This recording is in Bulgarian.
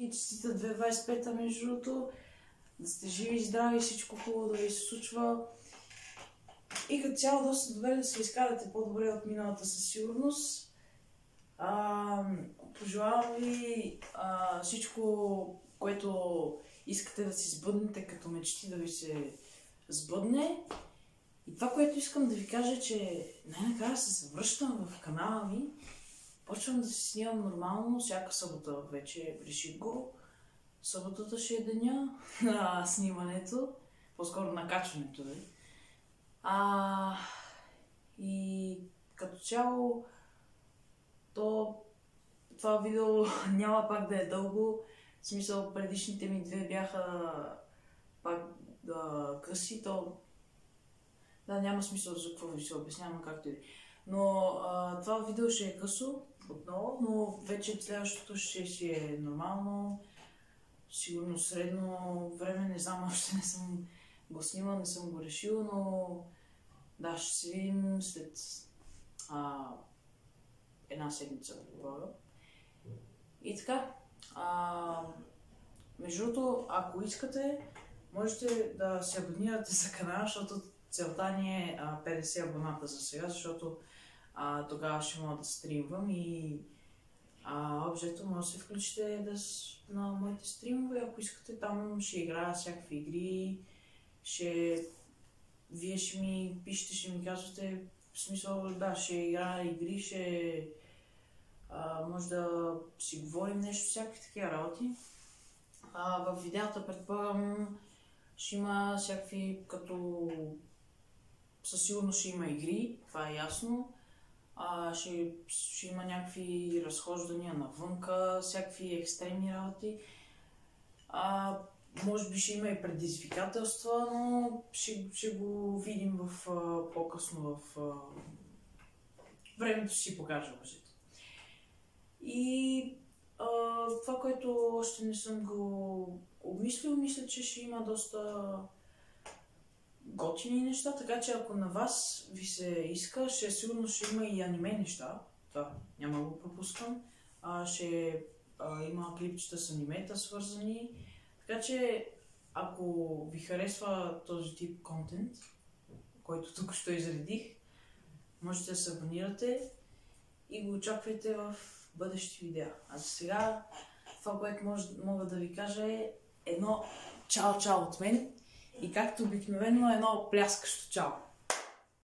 всички, честита 2025-та между другото, да сте живи и здрави, всичко хубаво да ви се случва. И като цяло доста добре да се изкарате по-добре от миналата със сигурност. Пожелавам ви всичко, което искате да си сбъднете като мечти, да ви се сбъдне. И това, което искам да ви кажа, че най-накрая се завръщам в канала ми. Почвам да се снимам нормално, всяка събота вече реших го. Съботата ще е деня на снимането, по-скоро на качването. И като цяло, това видео няма пак да е дълго. В смисъл, предишните ми две бяха пак къси, няма смисъл за какво ви се обяснявам, както и. Но това видео ще е късо отново, но вече следващото ще си е нормално. Сигурно средно време, не знам, още не съм го снимал, не съм го решил, но да, ще се видим след една седмица, говоря. И така, между другото, ако искате, можете да се абонирате за канала, защото целта ни е 50 абоната за сега, защото тогава ще мога да стримвам и общо може да се включите на моите стримове, ако искате. Там ще играя всякакви игри, вие ще ми пишете, ще ми казвате, в смисъл, да, ще играя игри, може да си говорим нещо, всякакви такива работи. В видеята, предполагам, ще има всякакви, като със сигурност ще има игри, това е ясно. Ще има някакви разхождания навънка, всякакви екстремни работи. Може би ще има и предизвикателства, но ще го видим по-късно в времето си покажа въжето. И това, което още не съм го обмислил, мисля, че ще има доста готини неща, така че ако на вас ви се иска, сигурно ще има и аниме неща. Това няма да го пропускам. Ще има клипчета с анимета свързани. Така че ако ви харесва този тип контент, който тук що изредих, можете да се абонирате и го очаквайте в бъдещи видеа. А за сега това, което мога да ви кажа е едно чао-чао от мен и както обикновено едно пляскащо чао.